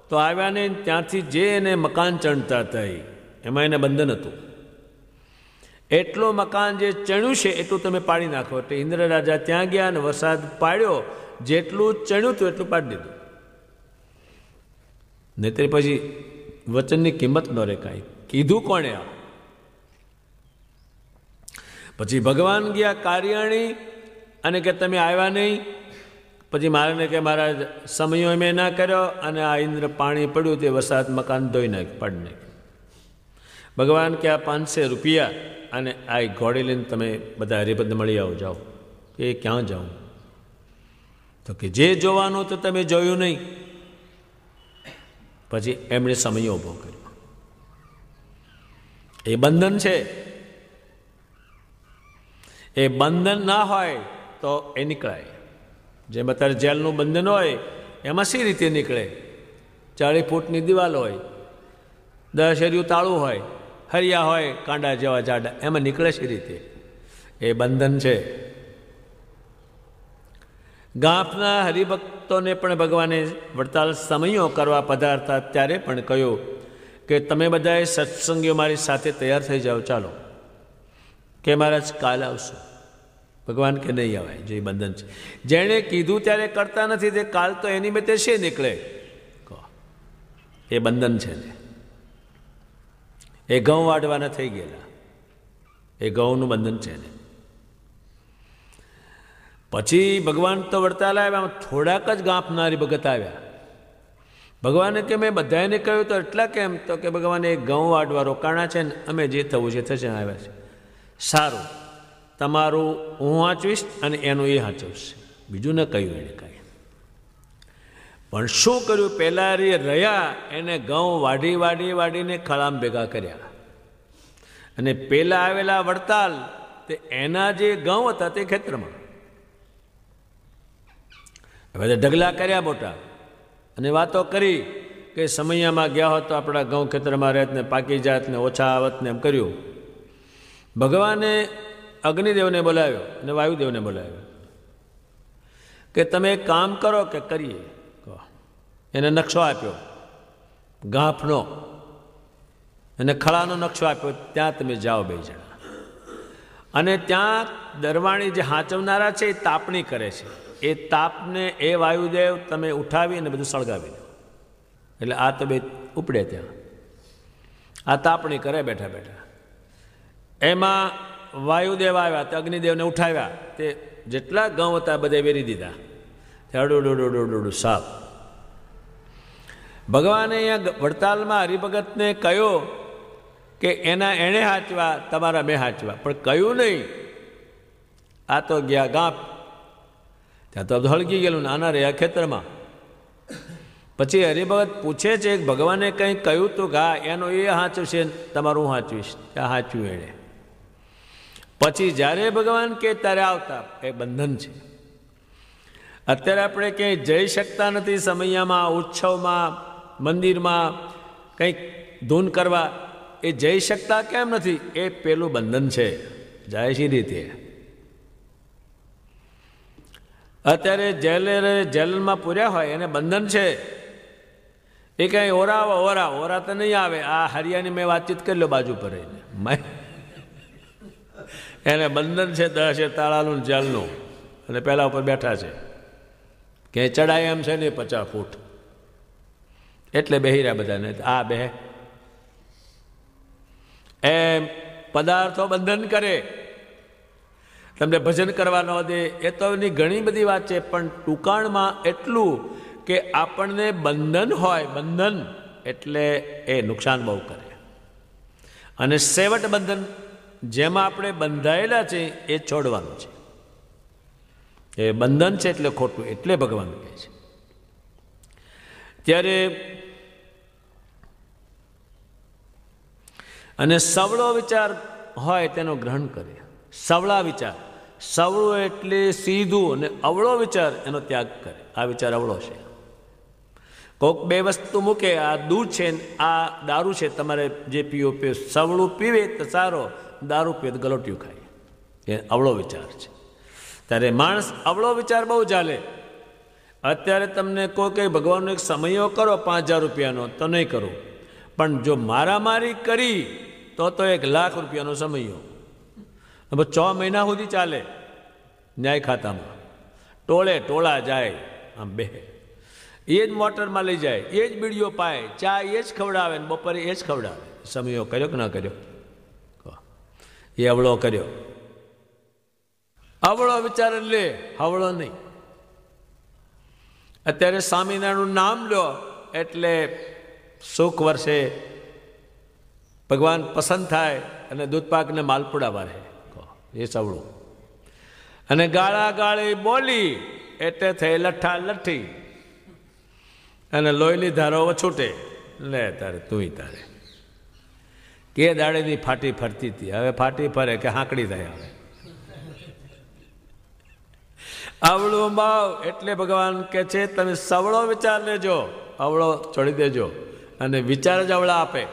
Speaker 2: તો આવ્યા ને ત્યાંથી જે એને મકાન ચણતા થઈ એમાં એને બંધન હતું. એટલું મકાન જે ચણ્યું છે એટલું તમે પાડી નાખો. એટલે ઇન્દ્ર રાજા ત્યાં ગયા અને વરસાદ પાડ્યો, જેટલું ચણ્યું હતું એટલું પાડી દીધું. નહીતર પછી વચનની કિંમત ન રહે કાંઈ. કીધું કોણે આ? પછી ભગવાન ગયા કાર્યાણી અને કે તમે આવ્યા નહીં. પછી મારાને કે મારા સમયો મેં ના કર્યો, અને આ ઇન્દ્ર પાણી પડ્યું તે વરસાદ મકાન ધોઈ નાખ પાડી નાખ્યું. ભગવાન કે આ 500 રૂપિયા અને આ ઘોડી લઈને તમે બધા હરિભદ્ર મળી આવો, જાઓ. એ ક્યાં જાઉં? તો કે જે જોવાનું તો તમે જોયું નહીં. પછી એમણે સમય ઊભો કર્યો. એ બંધન છે. એ બંધન ના હોય તો એ નીકળાય. જેમ અત્યારે જેલનું બંધન હોય એમાં સી રીતે નીકળે? 40 ફૂટની દિવાલ હોય, 10 શેરીયું તાળું હોય, હરિયા હોય કાંડા જેવા જાડા, એમાં નીકળે સી રીતે? એ બંધન છે. ગાંફના હરિભક્તોને પણ ભગવાને વડતાલ સમયો કરવા પધારતા ત્યારે પણ કહ્યું કે તમે બધાએ સત્સંગીઓ મારી સાથે તૈયાર થઈ જાઓ, ચાલો. કે મહારાજ કાલ આવશું. ભગવાન કે નહીં આવાય, જે બંધન છે. જેણે કીધું ત્યારે કરતા નથી તે કાલ તો એની મેં તે છે નીકળે. એ બંધન છે. એ ઘઉં વાઢવાના થઈ ગયેલા. એ ગૌનું બંધન છે ને. પછી ભગવાન તો વડતાલ આવ્યા, થોડાક જ ગાંફનારી ભગત આવ્યા. ભગવાને કે મેં બધાને કહ્યું તો એટલા કેમ? તો કે ભગવાને એક ઘઉં વાટવા રોકાણા છે ને અમે જે થવું છે થશે આવ્યા છે. સારું, તમારું હું વાંચવીશ અને એનું એ વાંચવશે, બીજું ન કહ્યું એને કાંઈ. પણ શું કર્યું? પહેલા રહ્યા એને ઘઉં વાઢી વાઢી વાઢીને ખળામ ભેગા કર્યા, અને પેલા આવેલા વડતાલ તે એના જે ઘઉં હતા તે ખેતરમાં હવે ઢગલા કર્યા મોટા, અને વાતો કરી કે સમયામાં ગયા હોત તો આપણા ઘઉં ખેતરમાં રહેત ને પાકી જાત ને ઓછા આવત ને એમ કર્યું. ભગવાને અગ્નિદેવને બોલાવ્યો અને વાયુદેવને બોલાવ્યો કે તમે એક કામ કરો કે કરીએ. એને નકશો આપ્યો ગાંફનો, અને ખળાનો નકશો આપ્યો, ત્યાં તમે જાઓ બે જણા. અને ત્યાં દરવાણી જે હાંચવનારા છે એ તાપણી કરે છે. એ તાપને એ વાયુદેવ તમે ઉઠાવી અને બધું સળગાવી દો. એટલે આ તો બે ઉપડે ત્યાં, આ તાપણી કરે બેઠા બેઠા. એમાં વાયુદેવ આવ્યા, તે અગ્નિદેવને ઉઠાવ્યા, તે જેટલા ઘઉં હતા બધે વેરી દીધા, અડું સાપ. ભગવાને અહીંયા વડતાલમાં હરિભગતને કહ્યું કે એણે હાચવા, તમારા મેં હાચવા, પણ કહ્યું નહીં. આ તો ગયા ગાંફ, ત્યાં તો હળગી ગયેલું, નાના રહ્યા ખેતરમાં. પછી હરિભગત પૂછે છે ભગવાને કંઈ કહ્યું તું કે હા એનો એ હાંચવશે, તમારું હું હાંચવીશ. ત્યાં હાંચ્યું એણે. પછી જ્યારે ભગવાન કે ત્યારે આવતા એ બંધન છે. અત્યારે આપણે ક્યાંય જઈ શકતા નથી, સમયમાં ઉત્સવમાં મંદિરમાં કંઈક ધૂન કરવા, એ જઈ શકતા કેમ નથી? એ પેલું બંધન છે. જાય છે રીતે અત્યારે જેલમાં પૂર્યા હોય એને બંધન છે. એ કંઈ ઓરા તો નહીં આવે. આ હરિયાની મેં વાતચીત કરી લો બાજુ પર એને બંધન છે 10 તાળાનું જેલનું, અને પહેલા ઉપર બેઠા છે. ક્યાંય ચડાય એમ છે નહીં 50 ફૂટ, એટલે બેહી રહ્યા બધાને. આ બે એમ પદાર્થો બંધન કરે, તમને ભજન કરવા ન દે. એ તો એની ઘણી બધી વાત છે, પણ ટૂંકાણમાં એટલું કે આપણને બંધન હોય, બંધન એટલે એ નુકસાન બહુ કરે. અને સેવટ બંધન જેમાં આપણે બંધાયેલા છે એ છોડવાનું છે. એ બંધન છે એટલે ખોટું, એટલે ભગવાન કહે છે. ત્યારે અને સવળો વિચાર હોય તેનો ગ્રહણ કરે. સવળા વિચાર, સવળું એટલે સીધું, અને અવળો વિચાર એનો ત્યાગ કરે. આ વિચાર અવળો છે. કોઈક બે વસ્તુ મૂકે, આ દૂધ છે આ દારૂ છે, તમારે જે પીવો પીવો. સવળું પીવે તો સારો, દારૂ પીવે તો ગલોટિયું ખાય. એ અવળો વિચાર છે. ત્યારે માણસ અવળો વિચાર બહુ ચાલે. અત્યારે તમને કોઈ કંઈ ભગવાનનો એક સમયો કરો 5000 રૂપિયાનો તો નહીં કરું, પણ જો મારામારી કરી તો 1,00,000 રૂપિયાનો સમયો. હવે 6 મહિના સુધી ચાલે. ન્યાય ખાતામાં ટોળા જાય, આમ બે એ જ મોટરમાં લઈ જાય, એ જ બીડીઓ પાય, ચા એ જ ખવડાવે ને બપોરે એ જ ખવડાવે. સમયો કર્યો કે ના કર્યો? એ અવળો કર્યો. અવળો વિચાર લે, હવળો નહીં. અત્યારે સ્વામિનારાયણનું નામ લો એટલે સુખ વર્ષે, ભગવાન પસંદ થાય અને દૂધપાકને માલપુડા વારે. એ સવળું. અને ગાળી બોલી એટલે થઈ લઠ્ઠા લઠ્ઠી, અને લોહીની ધારો છૂટે. લે તારે તું તારે કે દાડેની ફાટી ફરતી હતી, હવે ફાટી ફરે કે હાંકડી થાય. હવે અવળું ભાવ એટલે ભગવાન કે છે તમે સવળો વિચાર લેજો, અવળો છોડી દેજો. અને વિચાર જ અવળા આપે.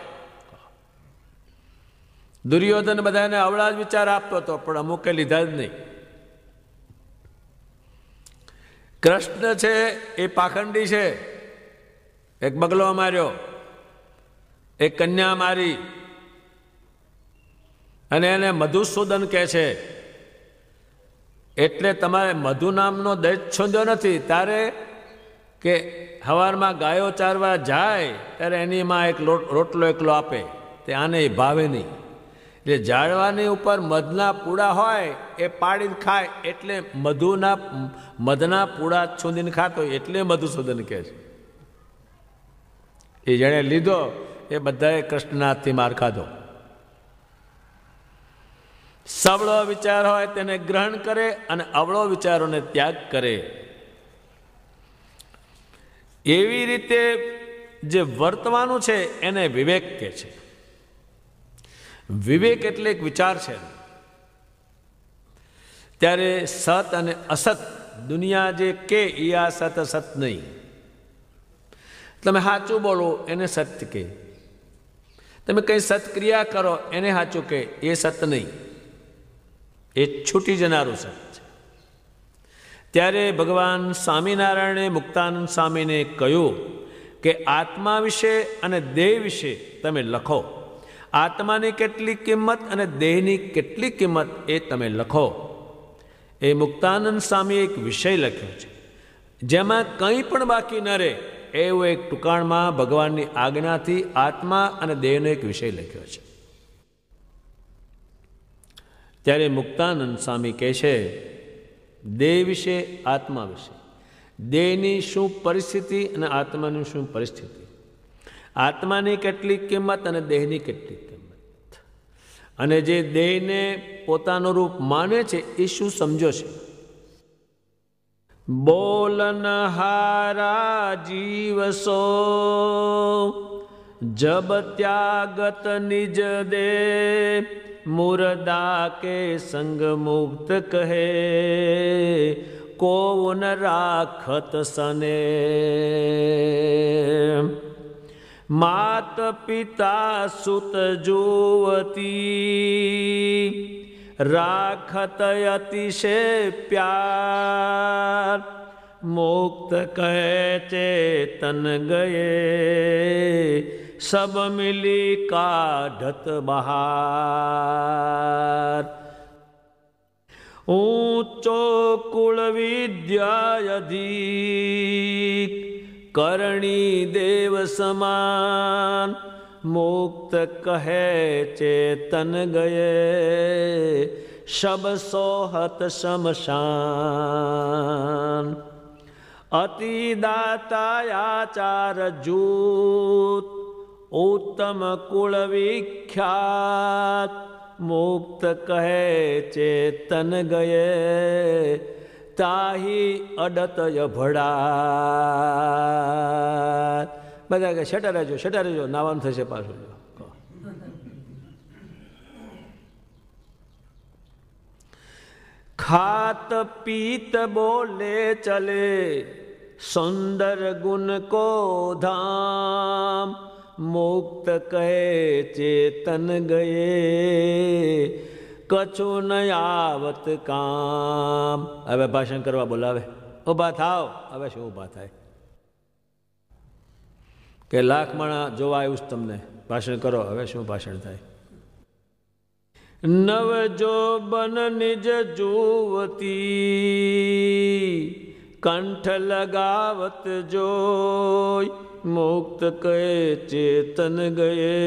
Speaker 2: દુર્યોધન બધાને અવળા જ વિચાર આપતો હતો, પણ અમુકે લીધા જ નહીં. કૃષ્ણ છે એ પાખંડી છે. એક બગલો માર્યો, એક કન્યા મારી, અને એને મધુસૂદન કહે છે. એટલે તમારે મધુ નામનો દૈત છોંદ્યો નથી. તારે કે સવારમાં ગાયો ચારવા જાય ત્યારે એની માં એક રોટલો એકલો આપે, તે આને ભાવે નહીં. એટલે ઝાડવાની ઉપર મધના પૂડા હોય એ પાડીને ખાય એટલે મધના પૂડા છૂંદીને ખાતો એટલે મધુસૂદન કહે છે. એ જેણે લીધો એ બધાએ કૃષ્ણના હાથથી માર ખાધો. સબળો વિચાર હોય તેને ગ્રહણ કરે અને અવળો વિચારોને ત્યાગ કરે. એવી રીતે જે વર્તવાનું છે એને વિવેક કહે છે. વિવેક એટલે એક વિચાર છે. ત્યારે સત અને અસત દુનિયા જે કે એ આ સત અસત નહીં. તમે સાચું બોલો એને સત્ય કે, તમે કંઈ સત્ક્રિયા કરો એને સાચું કે એ સત નહીં, એ છૂટી જનારું સત છે. ત્યારે ભગવાન સ્વામિનારાયણે મુક્તાનંદ સ્વામીને કહ્યું કે આત્મા વિશે અને દેહ વિશે તમે લખો. આત્માની કેટલી કિંમત અને દેહની કેટલી કિંમત એ તમે લખો. એ મુક્તાનંદ સ્વામીએ એક વિષય લખ્યો છે જેમાં કંઈ પણ બાકી ન રહે એવો એક ટુકાણમાં ભગવાનની આજ્ઞાથી આત્મા અને દેહનો એક વિષય લખ્યો છે. ત્યારે મુક્તાનંદ સ્વામી કહે છે દેહ વિશે, આત્મા વિશે, દેહની શું પરિસ્થિતિ અને આત્માની શું પરિસ્થિતિ, આત્માની કેટલી કિંમત અને દેહની કેટલી કિંમત, અને જે દેહને પોતાનું રૂપ માને છે એ શું સમજો છે. બોલનહારા જીવસો જબ ત્યાગત નિજ દે, મુર્દા કે સંગ મુક્ત કહે, કોન રાખત સને. માત પિતા સુત જોવતી, રાખત અતિશય પ્યાર, મુક્ત કહે ચેતન ગયે, સબ મિલી કાઢત બહાર. ઊંચો કુળ વિદ્યાયધિક, કરણી દેવ સમાન, મુક્ત કહે ચેતન ગયે, શબ સોહત શમશાન. અતિ દાતાયાચાર જૂત, ઉત્તમ કુળ વિખ્યાત, મુક્ત કહે ચેતન ગયે, તાહી અડતય ભડા. બધા કે શટર રહેજો નાવાનું થશે પાછું. खात पीत बोले चले, सुंदर गुण को धाम, मुक्त कहे चेतन गए, कछु न आवत काम. હવે ભાષણ કરવા બોલાવે, ઊભા થાવ. હવે શું ઊભા થાય કે લાખ માણા જોવા આવ્યું તમને, ભાષણ કરો. હવે શું ભાષણ થાય. નવ જોબન નિજ જુવતી, કંઠ લગાવત જોય, મુક્ત કહે ચેતન ગયે,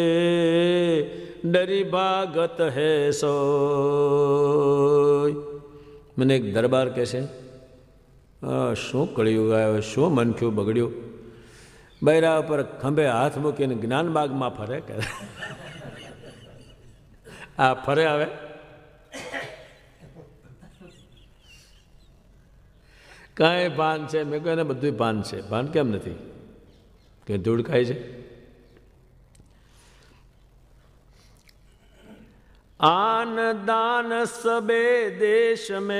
Speaker 2: ડરી ભાગત હે સોય. મને એક દરબાર કહે છે શું કળિયુગ આવ્યો, શું મનખ્યું બગડ્યું, બૈરા ઉપર ખંભે હાથ મૂકીને જ્ઞાનબાગમાં ફરે કરે. આ ફરે આવે. કાંઈ ભાન છે? મેં કહ્યું એને બધું ભાન છે. ભાન કેમ નથી કે ધૂળ ખાય છે? आन दान सबे देश में,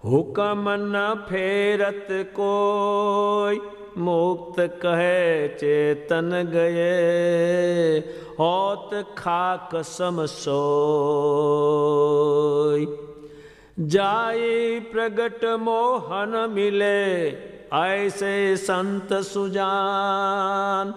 Speaker 2: हुक्म न फेरत कोई, मुक्त कहे चेतन गए, होत खाक समसोय. जाई प्रगट मोहन मिले, ऐसे संत सुजान,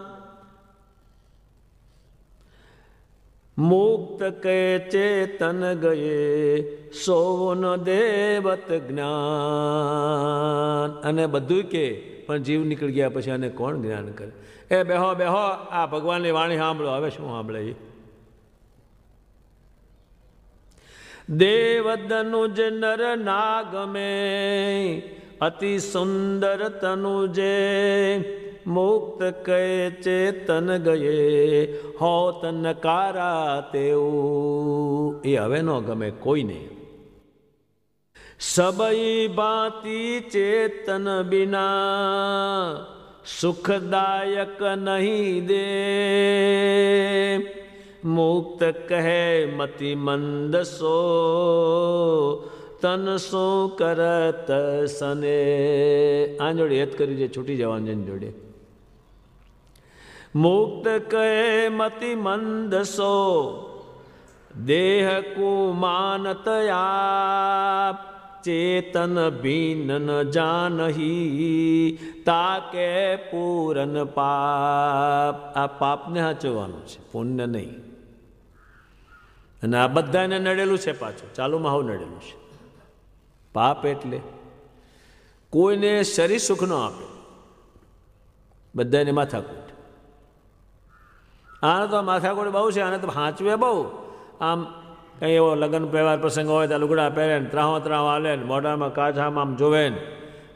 Speaker 2: मुक्त के चेतन गए, सोवन देवत ज्ञान. અને બધું કે પણ જીવ નીકળી ગયા પછી આને કોણ જ્ઞાન કરે? એ બેહો બેહો, આ ભગવાનની વાણી સાંભળો. હવે શું સાંભળે? દેવદનુજ નર નાગમે અતિ સુંદર તનુજે મુક્ત કહે ચેતન ગયે હોત નકારા તેવું. એ હવે ન ગમે કોઈને. સબઈ ભાંતિ ચેતન બિના સુખદાયક નહીં દે મુક્ત કહે મતિ મંદ સો તન શું કરત સને. આ જોડે હેત કરી જે છૂટી જવાનું જોડે. મુક્ત કહે મતિ મંદ સો દેહ કુમાનત આપ ચેતન ભીન ન જાનહી તાકે પૂરન પાપ. આ પાપને સાચવવાનું છે, પુણ્ય નહીં. અને આ બધાને નડેલું છે પાછું, ચાલુમાં હાવ નડેલું છે. પાપ એટલે કોઈને શરીર સુખ ન આપે, બધાને માથાકૂટ. આને તો માથાકૂટ બહુ છે, આને તો હાંચવે બહુ. આમ કંઈ એવો લગ્ન વ્યવહાર પ્રસંગ હોય તો લુગડા પહેરે ને ત્રાહો ત્રાહ હાલે ને મોઢામાં કાચામાં આમ જોવે ને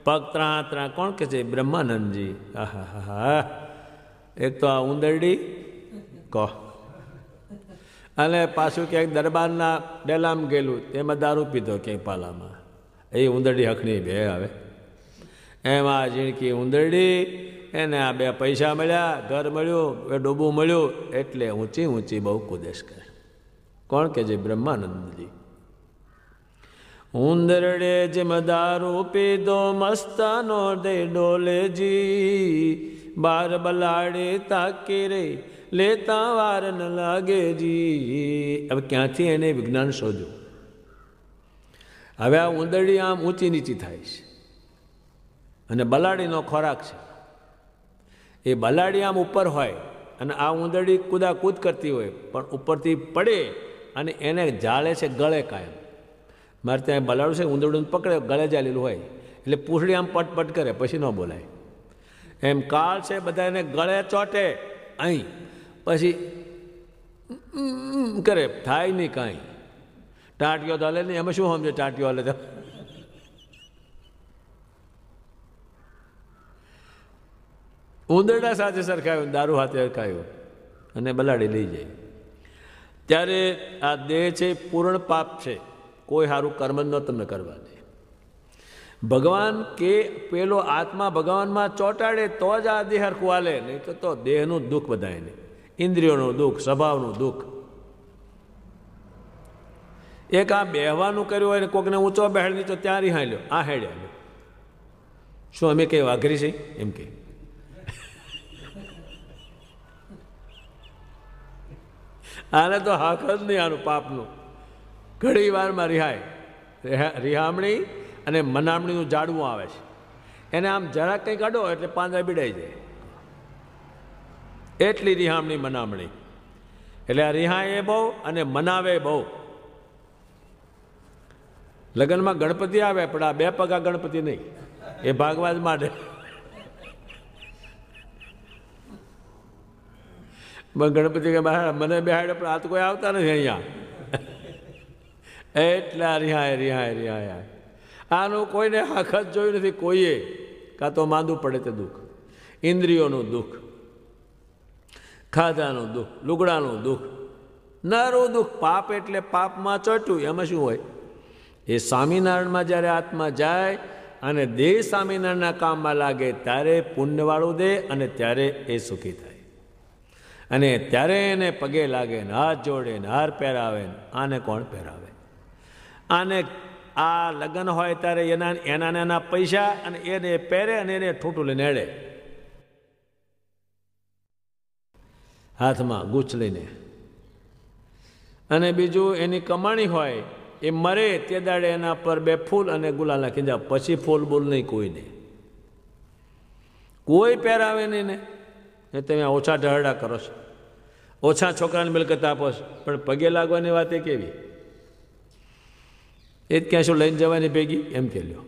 Speaker 2: પગ ત્રાહ ત્રાહ. કોણ કે છે? બ્રહ્માનંદજી. આહા હા. એક તો આ ઉંદરડી કહો, અને પાછું ક્યાંક દરબારના ડેલામાં ગયેલું તેમાં દારૂ પીધો ક્યાંય પાલામાં. એ ઉંદરડી હખણી બે આવે. એમાં ઝીણકી ઉંદરડી, એને આ બે પૈસા મળ્યા, ઘર મળ્યું, એ ડોબું મળ્યું, એટલે ઊંચી ઊંચી બહુ કુદેશ કરે. કોણ કે છે? બ્રહ્માનંદજી. ઉંદરડે જેમ દારૂ પીધો મસ્તાનો દે ડોલેજી બાર બલાડે તાકી રે લેતા વાર ન લાગે જી. હવે ક્યાંથી એને વિજ્ઞાન શોધ્યું? હવે આ ઉંદરડી આમ ઊંચી નીચી થાય છે અને બલાડીનો ખોરાક છે. એ બલાડી આમ ઉપર હોય અને આ ઉંદરડી કૂદાકૂદ કરતી હોય, પણ ઉપરથી પડે અને એને જાળે છે ગળે કાયમ. મારે ત્યાં બલાડું છે, ઉંદરડું પકડે ગળે જાલેલું હોય એટલે પૂંછડી આમ પટપટ કરે, પછી ન બોલાય. એમ કાળ છે બધા એને ગળે ચોટે અહીં, પછી કરે, થાય નહીં કાંઈ. ટાંટીઓ તો હાલે નહીં, એમાં શું સમજે ટાંટીઓ હાલે તો? ઉંદરડા સાથે સરખાયું, દારૂ હાથે સરખાયું અને બલાડી લઈ જાય. ત્યારે આ દેહ છે પૂર્ણ પાપ છે, કોઈ સારું કર્મ ન તમે કરવા દે. ભગવાન કે પેલો આત્મા ભગવાનમાં ચોંટાડે તો જ આ દેહ હરખું હાલે, નહીં તો દેહનું દુઃખ બધાને, ઇન્દ્રિયોનું દુઃખ, સ્વભાવનું દુઃખ. એક આ બેહવાનું કર્યું હોય ને કોકને ઊંચો બેહાડ નહીં તો ત્યાં રિહાઈ લ્યો, આ હેડે લ્યો. શું અમે કઈ વાઘરી છે એમ કે? આને તો હાક જ નહીં આનું પાપનું. ઘણી વારમાં રિહામણી અને મનામણીનું જાડવું આવે છે, એને આમ જરાક કંઈક અડો એટલે પાંદડા બીડાઈ જાય, એટલી રિહામણી મનામણી. એટલે આ રિહાય બહુ અને મનાવે બહુ. લગ્નમાં ગણપતિ આવે પણ આ બે પગા ગણપતિ નહીં, એ ભાગવાજ માટે. ગણપતિ કે મને બેહાડે પણ આ તો કોઈ આવતા નથી અહીંયા. એટલા રિહાય રિહાય રિહાય. આનું કોઈને હકત જોયું નથી કોઈએ. કાં તો માંદું પડે તે દુઃખ, ઇન્દ્રિયોનું દુઃખ, ખાધાનું દુઃખ, લુગડાનું દુઃખ, નરું દુઃખ. પાપ એટલે પાપમાં ચોટ્યું, એમાં શું હોય? એ સ્વામિનારાયણમાં જ્યારે આત્મા જાય અને દેહ સ્વામિનારાયણના કામમાં લાગે ત્યારે પુણ્યવાળું દે અને ત્યારે એ સુખી થાય. અને ત્યારે એને પગે લાગે ને હાથ જોડે ને હાર પહેરાવે ને. આને કોણ પહેરાવે? આને આ લગ્ન હોય ત્યારે એના નાના પૈસા અને એને પહેરે અને એને ઠૂંઠું લઈને એડે, હાથમાં ગુચ્છ લઈને. અને બીજું એની કમાણી હોય, એ મરે તે દાડે એના પર 2 ફૂલ અને ગુલાલ નાખી જાય, પછી ફૂલ બોલ નહીં કોઈને, કોઈ પહેરાવે નહીં ને. તમે ઓછા ઢહરડા કરો છો, ઓછા છોકરાને મિલકત આપો છો, પણ પગે લાગવાની વાત એ કેવી? એ જ ક્યાં શું લઈને જવાની ભેગી એમ કે લ્યો.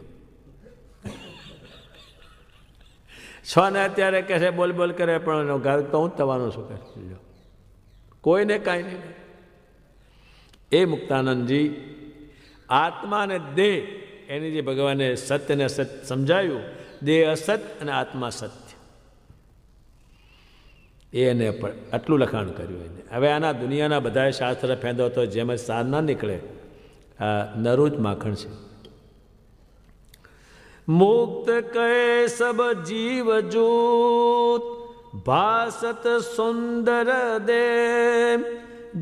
Speaker 2: છ ને અત્યારે કહે છે બોલ બોલ કરે, પણ એનો ગાયક તો હું જ થવાનું છું કે કોઈને કાંઈ નહીં. એ મુક્તાનંદજી આત્મા અને દેહ એની જે ભગવાને સત્ય ને અસત્ય સમજાયું, દેહ અસત અને આત્મા સત્ય, એને પણ આટલું લખાણ કર્યું એને. હવે આના દુનિયાના બધા શાસ્ત્ર ફેંદો તો જેમ જ સાર ના નીકળે, આ નરું જ માખણ છે. મુક્ત કહે સબ જીવ જૂત ભાસત સુંદર દે,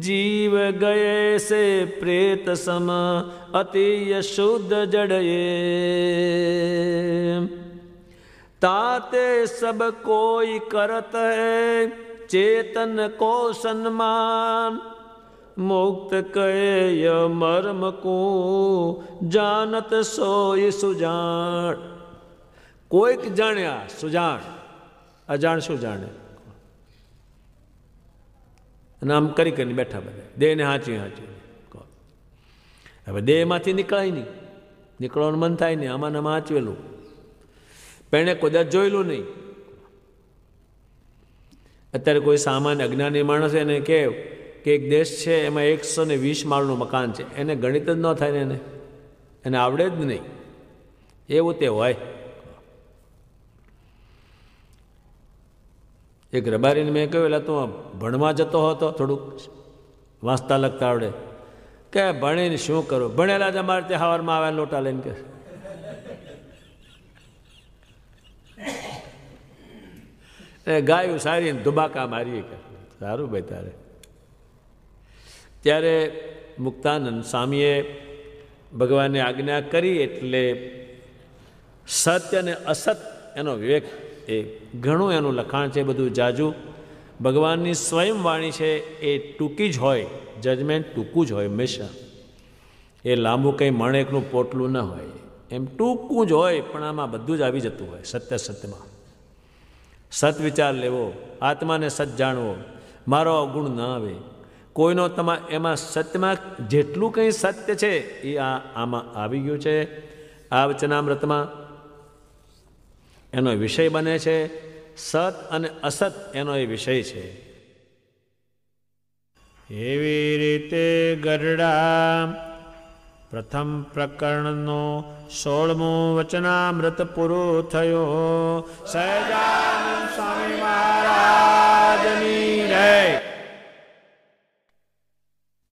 Speaker 2: જીવ ગયે સે પ્રેત સમ અતિ શુદ્ધ જડયે, ताते सब कोई करत है चेतन को सम्मान, मुक्त कहे मर्म को जानत सोई सुजान. कोईक जाण्या सुजान, अजाण શું જાણે? અને આમ કરી કરીને બેઠા બધા દેહને હાંચી હાંચી. હવે દેહમાંથી નીકળાય નહીં, નીકળવાનું મન થાય નહીં, આમાં આમાં હાંચવેલું. પણ કદાચ જોયેલું નહીં. અત્યારે કોઈ સામાન્ય અજ્ઞાની માણસ એને કહે કે એક દેશ છે એમાં 120 માળનું મકાન છે, એને ગણિત જ ન થાય ને એને આવડે જ નહીં, એવું તે હોય. એક રબારીને મેં કહ્યું એટલે તું ભણવા જતો હતો, થોડુંક વાંચતા લખતા આવડે? કે ભણીને શું કરું, ભણેલા જ અમારે ત્યાં સવારમાં આવ્યા લોટા લઈને કે ગાયું સારી ધુબાકા મારીએ કે સારું ભાઈ તારે. ત્યારે મુક્તાનંદ સ્વામીએ ભગવાનને આજ્ઞા કરી એટલે સત્ય અને અસત એનો વિવેક, એ ઘણું એનું લખાણ છે, બધું જાજુ. ભગવાનની સ્વયં વાણી છે એ ટૂંકી જ હોય, જજમેન્ટ ટૂંકું જ હોય હંમેશા. એ લાંબુ કંઈ મણેકનું પોટલું ન હોય, એમ ટૂંકું જ હોય, પણ આમાં બધું જ આવી જતું હોય. સત્ય સત્યમાં સત વિચાર લેવો, આત્માને સત જાણવો, મારો અવગુણ ન આવે કોઈનો. એમાં સત્યમાં જેટલું કંઈ સત્ય છે એ આમાં આવી ગયું છે. આ વચનામૃતમાં એનો વિષય બને છે. સત અને અસત એનો એ વિષય છે. એવી રીતે ગરડા પ્રથમ પ્રકરણનો 16મો વચનામૃત પૂરું થયો. સહજાનંદ સ્વામી મહારાજની જય.